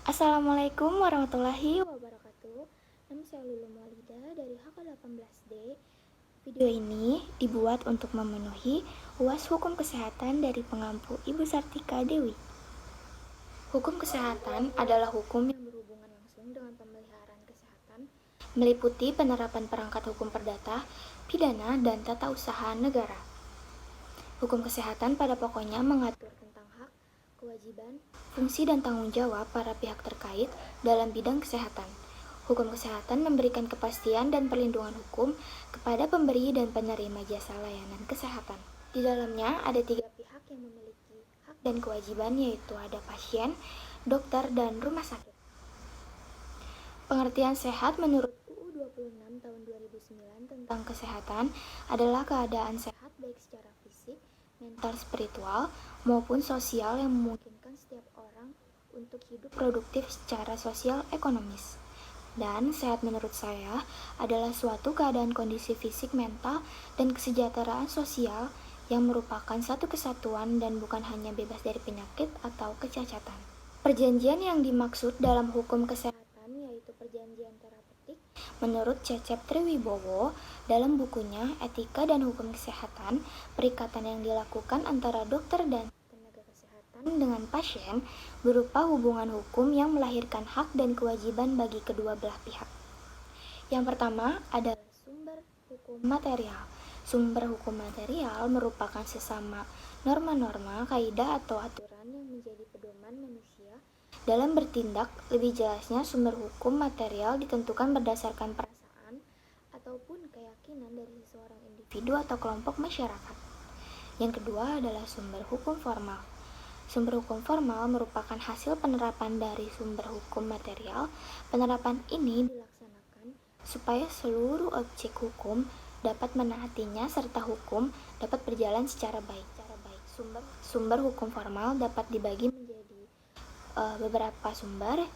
Assalamualaikum warahmatullahi wabarakatuh. Nama saya Lulu Maulida dari HK18D. Video ini dibuat untuk memenuhi UAS Hukum Kesehatan dari pengampu Ibu Sartika Dewi. Hukum kesehatan adalah hukum yang berhubungan langsung dengan pemeliharaan kesehatan, meliputi penerapan perangkat hukum perdata, pidana, dan tata usaha negara. Hukum kesehatan pada pokoknya mengatur tentang hak, kewajiban, fungsi dan tanggung jawab para pihak terkait dalam bidang kesehatan. Hukum kesehatan memberikan kepastian dan perlindungan hukum kepada pemberi dan penerima jasa layanan kesehatan. Di dalamnya ada 3 pihak yang memiliki hak dan kewajiban, yaitu ada pasien, dokter, dan rumah sakit. Pengertian sehat menurut UU 26 tahun 2009 tentang kesehatan adalah keadaan sehat baik secara fisik, mental, spiritual, maupun sosial yang memungkinkan setiap orang untuk hidup produktif secara sosial ekonomis. Dan sehat menurut saya adalah suatu keadaan kondisi fisik, mental, dan kesejahteraan sosial yang merupakan satu kesatuan dan bukan hanya bebas dari penyakit atau kecacatan. Perjanjian yang dimaksud dalam hukum kesehatan yaitu perjanjian terapeutik menurut Cecep Triwibowo dalam bukunya Etika dan Hukum Kesehatan, perikatan yang dilakukan antara dokter dan tenaga kesehatan dengan pasien berupa hubungan hukum yang melahirkan hak dan kewajiban bagi kedua belah pihak. Yang pertama adalah sumber hukum material. Sumber hukum material merupakan sesama norma-norma, kaidah atau aturan yang menjadi pedoman manusia dalam bertindak. Lebih jelasnya, sumber hukum material ditentukan berdasarkan perasaan ataupun keyakinan dari seseorang individu atau kelompok masyarakat. Yang kedua adalah sumber hukum formal. Sumber hukum formal merupakan hasil penerapan dari sumber hukum material. Penerapan ini dilaksanakan supaya seluruh objek hukum dapat menaatinya serta hukum dapat berjalan secara baik. Sumber hukum formal dapat dibagi menjadi beberapa sumber,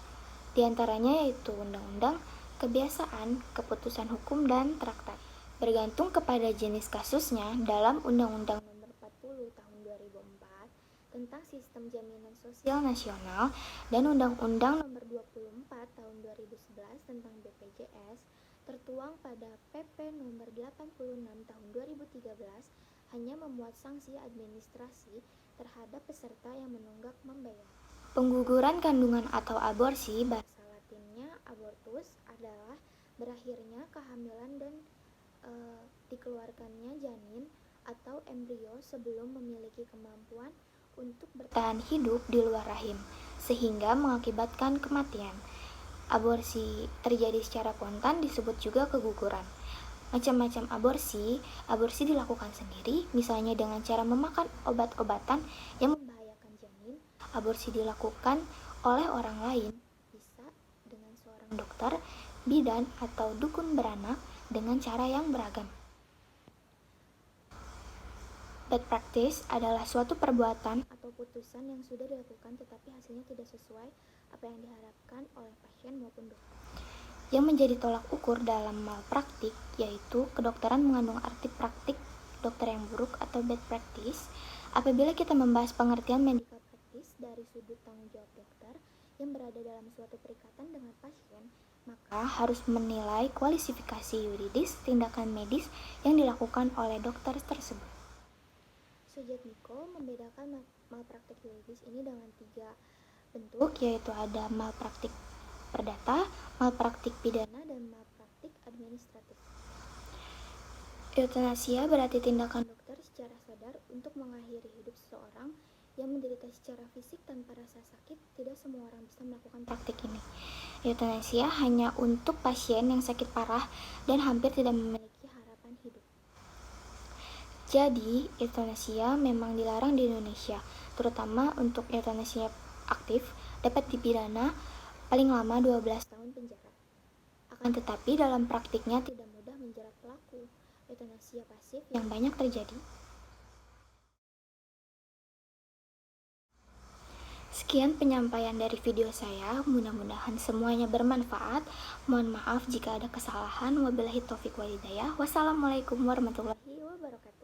diantaranya yaitu undang-undang, kebiasaan, keputusan hukum, dan traktat. Bergantung kepada jenis kasusnya, dalam Undang-Undang Nomor 40 Tahun 2004 tentang Sistem Jaminan Sosial Nasional dan Undang-Undang Nomor 24 Tahun 2011 tentang BPJS, tertuang pada PP Nomor 86 Tahun 2013 hanya memuat sanksi administrasi terhadap peserta yang menunggak membayar. Pengguguran kandungan atau aborsi, bahasa Latinnya abortus, adalah berakhirnya kehamilan dan dikeluarkannya janin atau embrio sebelum memiliki kemampuan untuk bertahan hidup di luar rahim, sehingga mengakibatkan kematian. Aborsi terjadi secara spontan disebut juga keguguran. Macam-macam aborsi dilakukan sendiri, misalnya dengan cara memakan obat-obatan yang membahayakan janin. Aborsi dilakukan oleh orang lain, bisa dengan seorang dokter, bidan, atau dukun beranak dengan cara yang beragam. Bad practice adalah suatu perbuatan atau putusan yang sudah dilakukan tetapi hasilnya tidak sesuai apa yang diharapkan oleh pasien maupun dokter. Yang menjadi tolak ukur dalam malpraktik yaitu kedokteran mengandung arti praktik dokter yang buruk atau bad practice. Apabila kita membahas pengertian medical practice dari sudut tanggung jawab dokter yang berada dalam suatu perikatan dengan pasien, maka harus menilai kualifikasi yuridis tindakan medis yang dilakukan oleh dokter tersebut. Sujatmiko membedakan malpraktik yuridis ini dengan 3 bentuk, yaitu ada malpraktik perdata, malpraktik pidana, dan malpraktik administratif. Eutanasia berarti tindakan dokter secara sadar untuk mengakhiri hidup seseorang yang menderita secara fisik tanpa rasa sakit. Tidak semua orang bisa melakukan praktik ini. Eutanasia hanya untuk pasien yang sakit parah dan hampir tidak memiliki harapan hidup. Jadi, eutanasia memang dilarang di Indonesia, terutama untuk eutanasia aktif dapat dipidana paling lama 12 tahun penjara. Akan tetapi dalam praktiknya tidak mudah menjerat pelaku eutanasia pasif yang banyak terjadi. Sekian penyampaian dari video saya, mudah-mudahan semuanya bermanfaat. Mohon maaf jika ada kesalahan. Wabillahi taufiq wal hidayah. Wassalamualaikum warahmatullahi wabarakatuh.